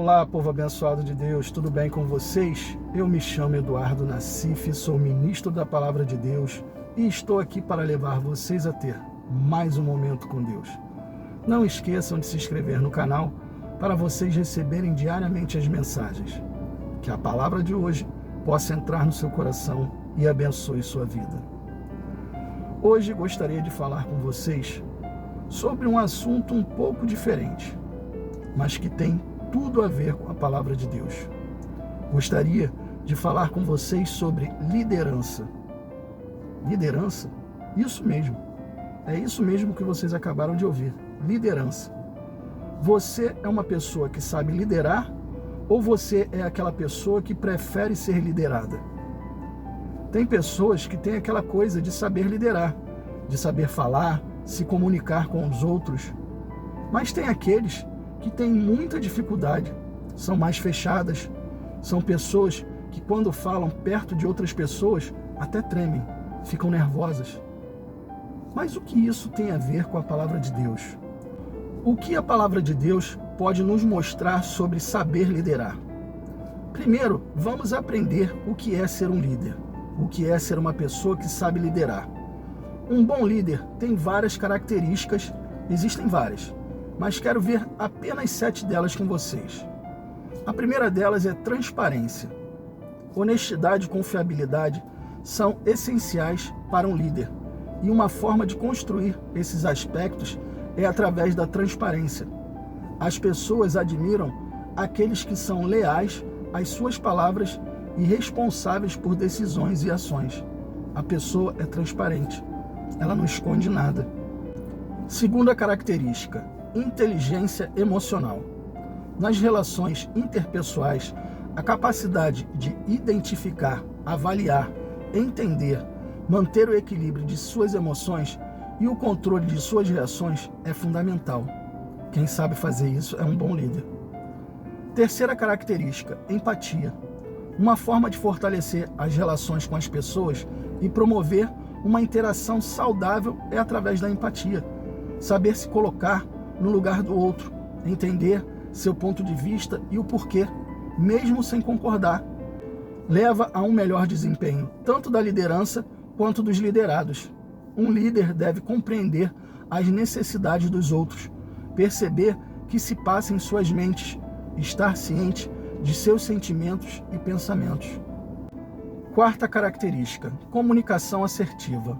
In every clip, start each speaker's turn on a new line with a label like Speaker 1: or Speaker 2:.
Speaker 1: Olá, povo abençoado de Deus, tudo bem com vocês? Eu me chamo Eduardo Nassif, sou ministro da Palavra de Deus e estou aqui para levar vocês a ter mais um momento com Deus. Não esqueçam de se inscrever no canal para vocês receberem diariamente as mensagens. Que a palavra de hoje possa entrar no seu coração e abençoe sua vida. Hoje gostaria de falar com vocês sobre um assunto um pouco diferente, mas que tem tudo a ver com a palavra de Deus. Gostaria de falar com vocês sobre liderança. Liderança? Isso mesmo. É isso mesmo que vocês acabaram de ouvir. Liderança. Você é uma pessoa que sabe liderar ou você é aquela pessoa que prefere ser liderada? Tem pessoas que têm aquela coisa de saber liderar, de saber falar, se comunicar com os outros. Mas tem aqueles que têm muita dificuldade, são mais fechadas, são pessoas que quando falam perto de outras pessoas até tremem, ficam nervosas. Mas o que isso tem a ver com a palavra de Deus? O que a palavra de Deus pode nos mostrar sobre saber liderar? Primeiro, vamos aprender o que é ser um líder, o que é ser uma pessoa que sabe liderar. Um bom líder tem várias características, existem várias, mas quero ver apenas 7 delas com vocês. A primeira delas é transparência. Honestidade e confiabilidade são essenciais para um líder, e uma forma de construir esses aspectos é através da transparência. As pessoas admiram aqueles que são leais às suas palavras e responsáveis por decisões e ações. A pessoa é transparente, ela não esconde nada. Segunda característica, inteligência emocional. Nas relações interpessoais, a capacidade de identificar, avaliar, entender, manter o equilíbrio de suas emoções e o controle de suas reações é fundamental. Quem sabe fazer isso é um bom líder. Terceira característica, empatia. Uma forma de fortalecer as relações com as pessoas e promover uma interação saudável é através da empatia. Saber se colocar no lugar do outro, entender seu ponto de vista e o porquê, mesmo sem concordar, leva a um melhor desempenho, tanto da liderança quanto dos liderados. Um líder deve compreender as necessidades dos outros, perceber que se passa em suas mentes, estar ciente de seus sentimentos e pensamentos. Quarta característica, comunicação assertiva.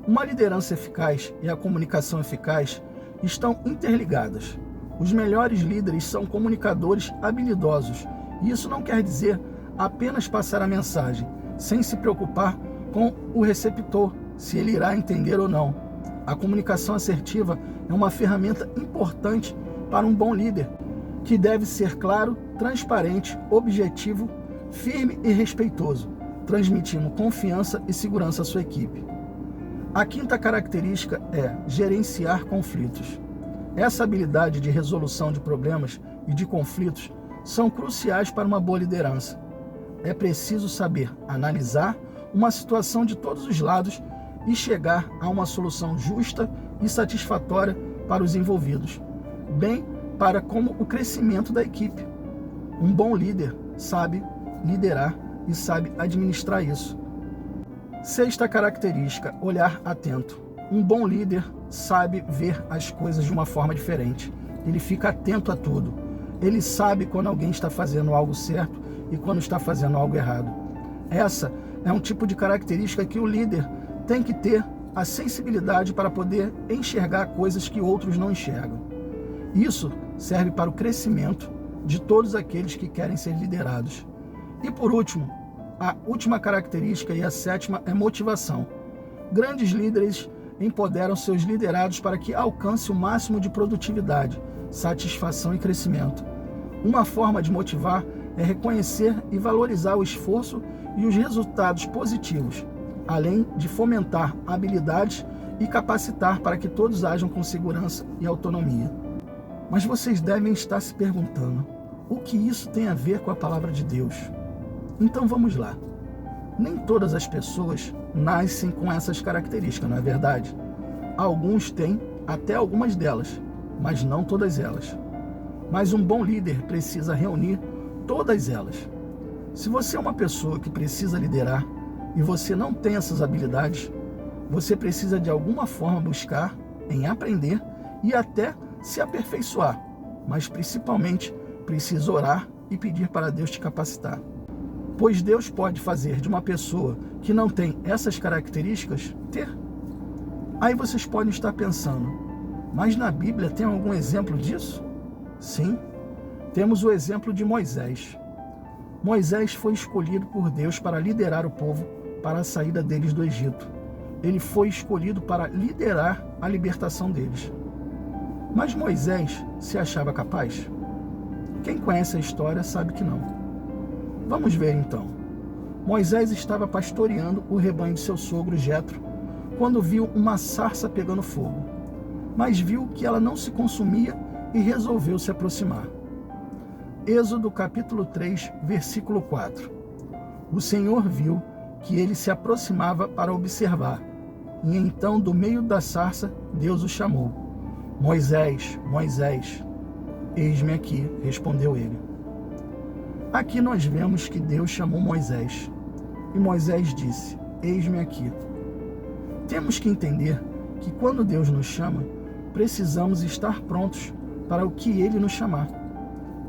Speaker 1: Uma liderança eficaz e a comunicação eficaz estão interligadas. Os melhores líderes são comunicadores habilidosos, e isso não quer dizer apenas passar a mensagem, sem se preocupar com o receptor, se ele irá entender ou não. A comunicação assertiva é uma ferramenta importante para um bom líder, que deve ser claro, transparente, objetivo, firme e respeitoso, transmitindo confiança e segurança à sua equipe. A quinta característica é gerenciar conflitos. Essa habilidade de resolução de problemas e de conflitos são cruciais para uma boa liderança. É preciso saber analisar uma situação de todos os lados e chegar a uma solução justa e satisfatória para os envolvidos, bem para como o crescimento da equipe. Um bom líder sabe liderar e sabe administrar isso. Sexta característica, olhar atento. Um bom líder sabe ver as coisas de uma forma diferente. Ele fica atento a tudo. Ele sabe quando alguém está fazendo algo certo e quando está fazendo algo errado. Essa é um tipo de característica que o líder tem que ter a sensibilidade para poder enxergar coisas que outros não enxergam. Isso serve para o crescimento de todos aqueles que querem ser liderados. E por último, a última característica e a sétima é motivação. Grandes líderes empoderam seus liderados para que alcance o máximo de produtividade, satisfação e crescimento. Uma forma de motivar é reconhecer e valorizar o esforço e os resultados positivos, além de fomentar habilidades e capacitar para que todos ajam com segurança e autonomia. Mas vocês devem estar se perguntando, o que isso tem a ver com a palavra de Deus? Então vamos lá. Nem todas as pessoas nascem com essas características, não é verdade? Alguns têm até algumas delas, mas não todas elas. mas um bom líder precisa reunir todas elas. Se você é uma pessoa que precisa liderar e você não tem essas habilidades, você precisa de alguma forma buscar em aprender e até se aperfeiçoar, mas principalmente precisa orar e pedir para Deus te capacitar. Pois Deus pode fazer de uma pessoa que não tem essas características ter. Aí vocês podem estar pensando, mas na Bíblia tem algum exemplo disso? Sim, temos o exemplo de Moisés. Moisés foi escolhido por Deus para liderar o povo para a saída deles do Egito. Ele foi escolhido para liderar a libertação deles. Mas Moisés se achava capaz? Quem conhece a história sabe que não. Vamos ver então. Moisés estava pastoreando o rebanho de seu sogro Jetro quando viu uma sarça pegando fogo, mas viu que ela não se consumia e resolveu se aproximar. Êxodo capítulo 3, versículo 4. O Senhor viu que ele se aproximava para observar, e então do meio da sarça Deus o chamou. Moisés, Moisés. Eis-me aqui, respondeu ele. Aqui nós vemos que Deus chamou Moisés, e Moisés disse, eis-me aqui. Temos que entender que quando Deus nos chama, precisamos estar prontos para o que Ele nos chamar.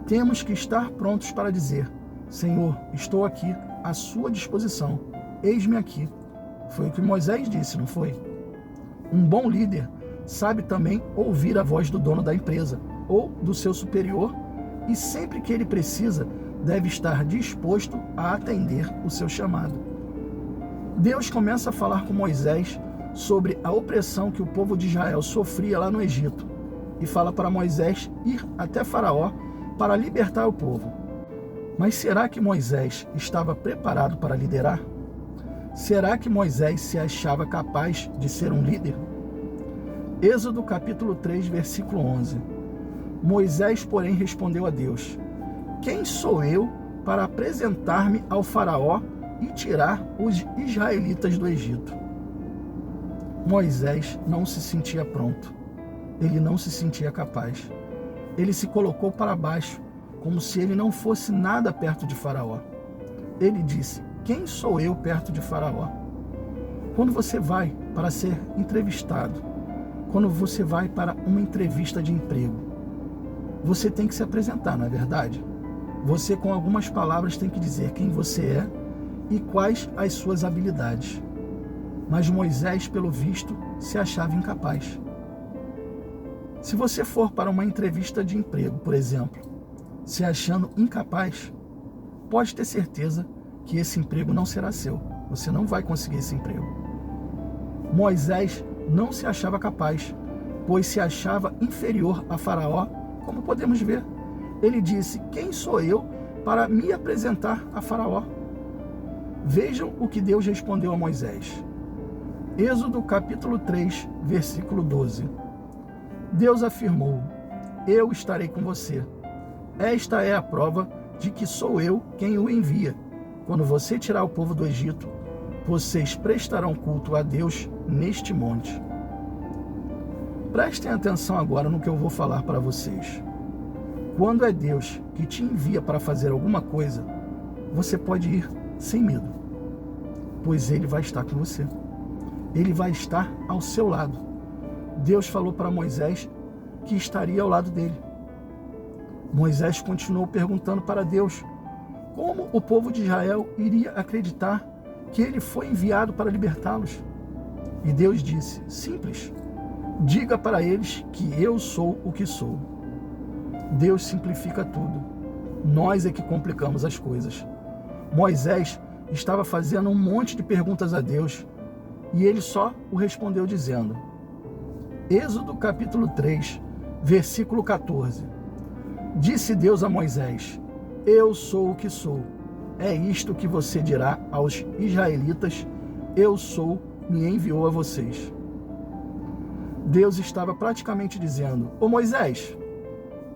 Speaker 1: Temos que estar prontos para dizer, Senhor, estou aqui à sua disposição, eis-me aqui. Foi o que Moisés disse, não foi? Um bom líder sabe também ouvir a voz do dono da empresa ou do seu superior e sempre que ele precisa, deve estar disposto a atender o seu chamado. Deus começa a falar com Moisés sobre a opressão que o povo de Israel sofria lá no Egito e fala para Moisés ir até Faraó para libertar o povo. Mas será que Moisés estava preparado para liderar? Será que Moisés se achava capaz de ser um líder? Êxodo capítulo 3, versículo 11. Moisés, porém, respondeu a Deus, quem sou eu para apresentar-me ao Faraó e tirar os israelitas do Egito? Moisés não se sentia pronto. Ele não se sentia capaz. Ele se colocou para baixo, como se ele não fosse nada perto de Faraó. Ele disse, quem sou eu perto de Faraó? Quando você vai para ser entrevistado, quando você vai para uma entrevista de emprego, você tem que se apresentar, não é verdade? Você, com algumas palavras, tem que dizer quem você é e quais as suas habilidades. Mas Moisés, pelo visto, se achava incapaz. Se você for para uma entrevista de emprego, por exemplo, se achando incapaz, pode ter certeza que esse emprego não será seu. Você não vai conseguir esse emprego. Moisés não se achava capaz, pois se achava inferior a Faraó, como podemos ver. Ele disse, quem sou eu para me apresentar a Faraó? Vejam o que Deus respondeu a Moisés. Êxodo capítulo 3, versículo 12. Deus afirmou, eu estarei com você. Esta é a prova de que sou eu quem o envia. Quando você tirar o povo do Egito, vocês prestarão culto a Deus neste monte. Prestem atenção agora no que eu vou falar para vocês. Quando é Deus que te envia para fazer alguma coisa, você pode ir sem medo, pois Ele vai estar com você. Ele vai estar ao seu lado. Deus falou para Moisés que estaria ao lado dele. Moisés continuou perguntando para Deus como o povo de Israel iria acreditar que ele foi enviado para libertá-los. E Deus disse, simples, diga para eles que eu sou o que sou. Deus simplifica tudo. Nós é que complicamos as coisas. Moisés estava fazendo um monte de perguntas a Deus e ele só o respondeu dizendo, Êxodo capítulo 3, versículo 14. Disse Deus a Moisés, eu sou o que sou. É isto que você dirá aos israelitas, eu sou, me enviou a vocês. Deus estava praticamente dizendo, ô Moisés,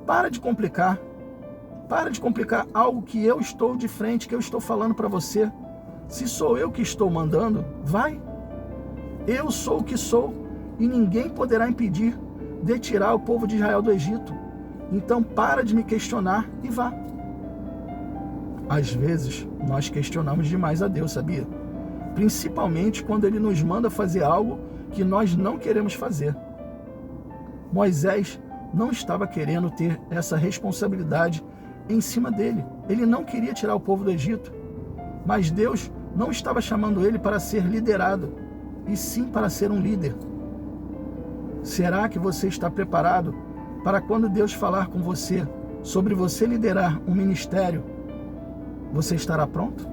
Speaker 1: para de complicar algo que eu estou de frente, que eu estou falando para você. Se sou eu que estou mandando, vai. Eu sou o que sou e ninguém poderá impedir de tirar o povo de Israel do Egito. Então para de me questionar e vá. Às vezes nós questionamos demais a Deus, sabia? Principalmente quando Ele nos manda fazer algo que nós não queremos fazer. Moisés não estava querendo ter essa responsabilidade em cima dele. Ele não queria tirar o povo do Egito. Mas Deus não estava chamando ele para ser liderado, e sim para ser um líder. Será que você está preparado para quando Deus falar com você sobre você liderar um ministério, você estará pronto?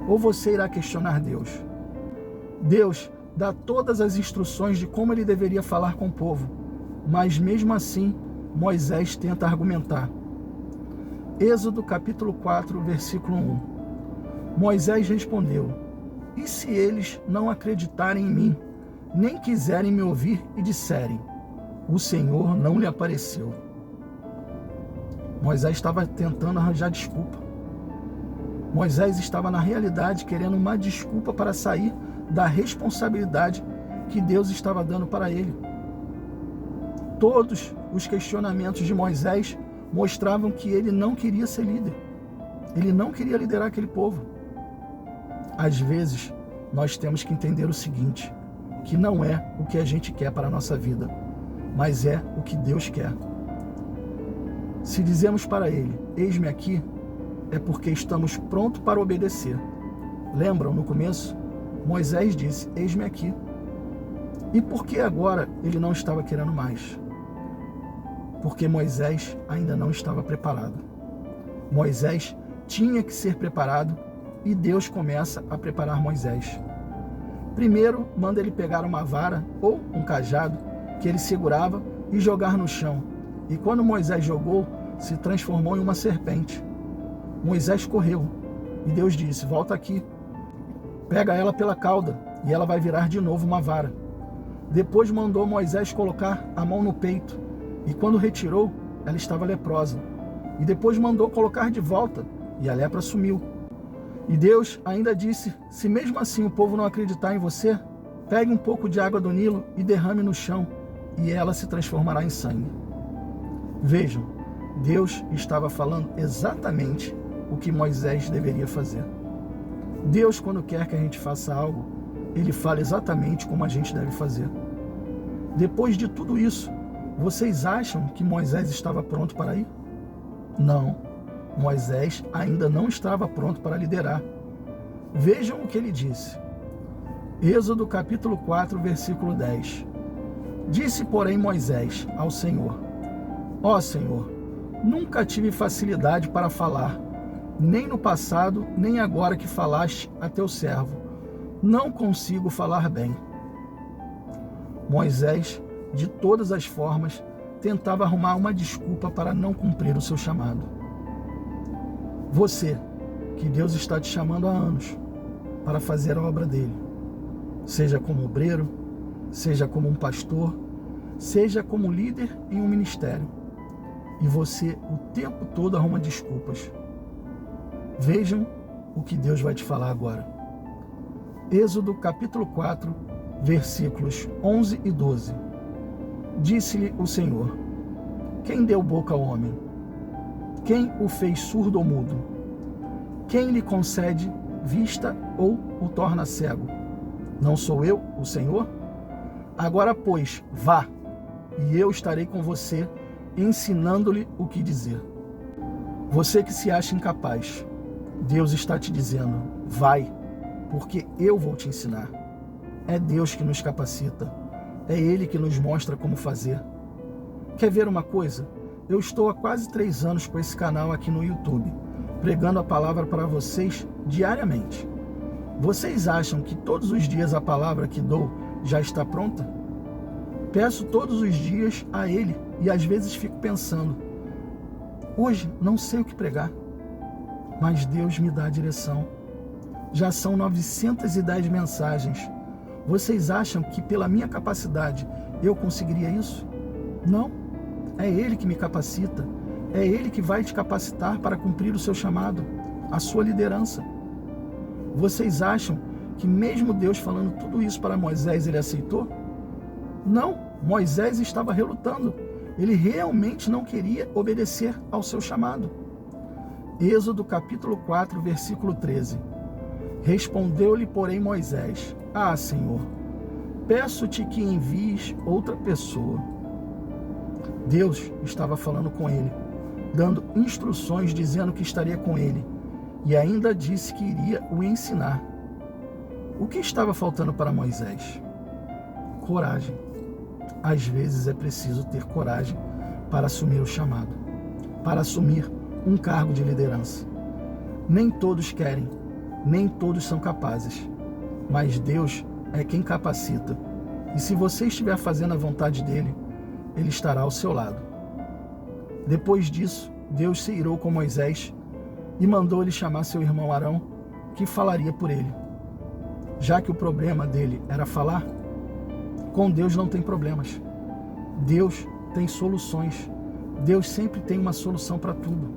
Speaker 1: Ou você irá questionar Deus? Deus dá todas as instruções de como ele deveria falar com o povo, mas mesmo assim Moisés tenta argumentar. Êxodo capítulo 4, versículo 1. Moisés respondeu: e se eles não acreditarem em mim, nem quiserem me ouvir e disserem: o Senhor não lhe apareceu? Moisés estava tentando arranjar desculpa. Moisés estava na realidade querendo uma desculpa para sair da responsabilidade que Deus estava dando para ele. Todos os questionamentos de Moisés mostravam que ele não queria ser líder. Ele não queria liderar aquele povo. Às vezes, nós temos que entender o seguinte, que não é o que a gente quer para a nossa vida, mas é o que Deus quer. Se dizemos para Ele, eis-me aqui, é porque estamos prontos para obedecer. Lembram, no começo, Moisés disse, eis-me aqui. E por que agora ele não estava querendo mais? Porque Moisés ainda não estava preparado. Moisés tinha que ser preparado e Deus começa a preparar Moisés. Primeiro, manda ele pegar uma vara ou um cajado que ele segurava e jogar no chão. E quando Moisés jogou, se transformou em uma serpente. Moisés correu e Deus disse, volta aqui, pega ela pela cauda e ela vai virar de novo uma vara. Depois mandou Moisés colocar a mão no peito e quando retirou, ela estava leprosa. E depois mandou colocar de volta e a lepra sumiu. E Deus ainda disse, se mesmo assim o povo não acreditar em você, pegue um pouco de água do Nilo e derrame no chão e ela se transformará em sangue. Vejam, Deus estava falando exatamente o que Moisés deveria fazer. Deus, quando quer que a gente faça algo, Ele fala exatamente como a gente deve fazer. Depois de tudo isso, vocês acham que Moisés estava pronto para ir? Não, Moisés ainda não estava pronto para liderar. Vejam o que ele disse. Êxodo capítulo 4, versículo 10. Disse, porém, Moisés ao Senhor, ó Senhor, nunca tive facilidade para falar, nem no passado, nem agora que falaste a teu servo. Não consigo falar bem. Moisés, de todas as formas, tentava arrumar uma desculpa para não cumprir o seu chamado. Você, que Deus está te chamando há anos para fazer a obra dele, seja como obreiro, seja como um pastor, seja como líder em um ministério, e você o tempo todo arruma desculpas. Vejam o que Deus vai te falar agora. Êxodo capítulo 4, versículos 11 e 12. Disse-lhe o Senhor, quem deu boca ao homem? Quem o fez surdo ou mudo? Quem lhe concede vista ou o torna cego? Não sou eu, o Senhor? Agora, pois, vá, e eu estarei com você, ensinando-lhe o que dizer. Você que se acha incapaz, Deus está te dizendo, vai, porque eu vou te ensinar. É Deus que nos capacita, é Ele que nos mostra como fazer. Quer ver uma coisa? Eu estou há quase 3 anos com esse canal aqui no YouTube, pregando a palavra para vocês diariamente. Vocês acham que todos os dias a palavra que dou já está pronta? Peço todos os dias a Ele e às vezes fico pensando, hoje não sei o que pregar, mas Deus me dá a direção. Já são 910 mensagens. Vocês acham que pela minha capacidade eu conseguiria isso? Não. É Ele que me capacita. É Ele que vai te capacitar para cumprir o seu chamado, a sua liderança. Vocês acham que mesmo Deus falando tudo isso para Moisés, ele aceitou? Não. Moisés estava relutando. Ele realmente não queria obedecer ao seu chamado. Êxodo capítulo 4, versículo 13. Respondeu-lhe, porém, Moisés: Ah, Senhor, peço-te que envies outra pessoa. Deus estava falando com ele, dando instruções, dizendo que estaria com ele, e ainda disse que iria o ensinar. O que estava faltando para Moisés? Coragem. Às vezes é preciso ter coragem para assumir o chamado, para assumir um cargo de liderança. Nem todos querem, nem todos são capazes, mas Deus é quem capacita. E se você estiver fazendo a vontade dele, ele estará ao seu lado. Depois disso, Deus se irou com Moisés e mandou ele chamar seu irmão Arão, que falaria por ele. Já que o problema dele era falar, com Deus não tem problemas. Deus tem soluções. Deus sempre tem uma solução para tudo.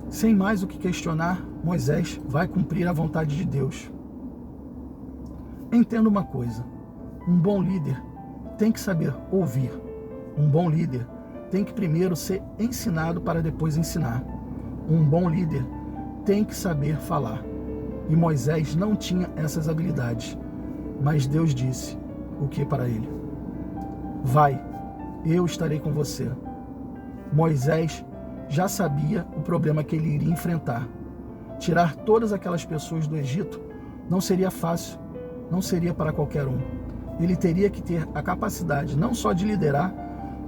Speaker 1: Sem mais o que questionar, Moisés vai cumprir a vontade de Deus. Entenda uma coisa: um bom líder tem que saber ouvir. Um bom líder tem que primeiro ser ensinado para depois ensinar. Um bom líder tem que saber falar. E Moisés não tinha essas habilidades. Mas Deus disse o que para ele? Vai, eu estarei com você. Moisés já sabia o problema que ele iria enfrentar. Tirar todas aquelas pessoas do Egito não seria fácil, não seria para qualquer um. Ele teria que ter a capacidade não só de liderar,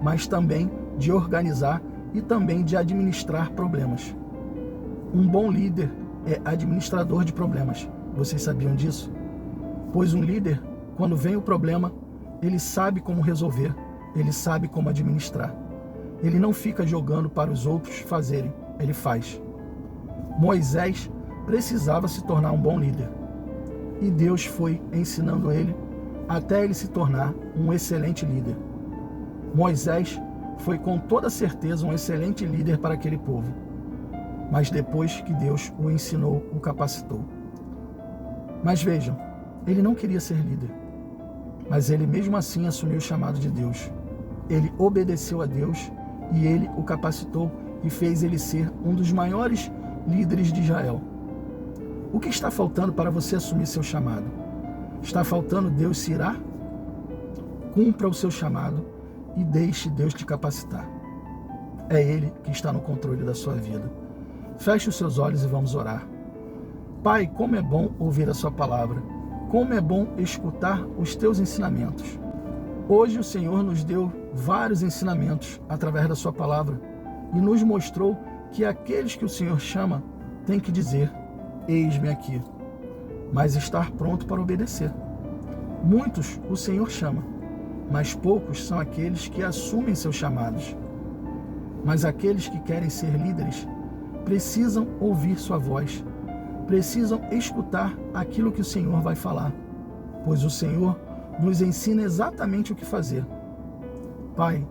Speaker 1: mas também de organizar e também de administrar problemas. Um bom líder é administrador de problemas. Vocês sabiam disso? Pois um líder, quando vem o problema, ele sabe como resolver, ele sabe como administrar. Ele não fica jogando para os outros fazerem, ele faz. Moisés precisava se tornar um bom líder. E Deus foi ensinando ele até ele se tornar um excelente líder. Moisés foi com toda certeza um excelente líder para aquele povo. Mas depois que Deus o ensinou, o capacitou. Mas vejam, ele não queria ser líder. Mas ele mesmo assim assumiu o chamado de Deus. Ele obedeceu a Deus e ele o capacitou e fez ele ser um dos maiores líderes de Israel. O que está faltando para você assumir seu chamado? Está faltando Deus se irar? Cumpra o seu chamado e deixe Deus te capacitar. É Ele que está no controle da sua vida. Feche os seus olhos e vamos orar. Pai, como é bom ouvir a sua palavra. Como é bom escutar os teus ensinamentos. Hoje o Senhor nos deu vários ensinamentos através da sua palavra e nos mostrou que aqueles que o Senhor chama têm que dizer: eis-me aqui, mas estar pronto para obedecer. Muitos o Senhor chama, mas poucos são aqueles que assumem seus chamados. Mas aqueles que querem ser líderes precisam ouvir sua voz, precisam escutar aquilo que o Senhor vai falar, pois o Senhor nos ensina exatamente o que fazer. Pai,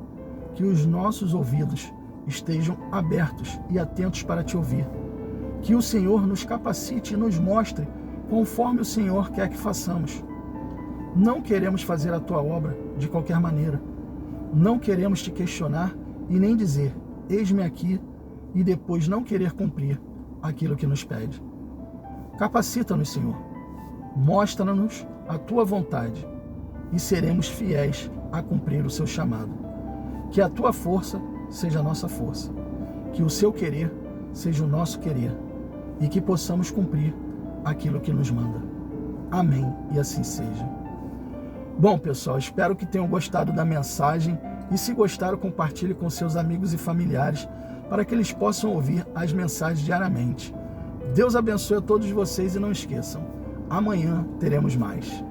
Speaker 1: que os nossos ouvidos estejam abertos e atentos para te ouvir. Que o Senhor nos capacite e nos mostre conforme o Senhor quer que façamos. Não queremos fazer a tua obra de qualquer maneira. Não queremos te questionar e nem dizer: eis-me aqui, e depois não querer cumprir aquilo que nos pede. Capacita-nos, Senhor. Mostra-nos a tua vontade e seremos fiéis a cumprir o seu chamado. Que a tua força seja a nossa força. Que o seu querer seja o nosso querer. E que possamos cumprir aquilo que nos manda. Amém, e assim seja. Bom, pessoal, espero que tenham gostado da mensagem e se gostaram, compartilhe com seus amigos e familiares para que eles possam ouvir as mensagens diariamente. Deus abençoe a todos vocês e não esqueçam, amanhã teremos mais.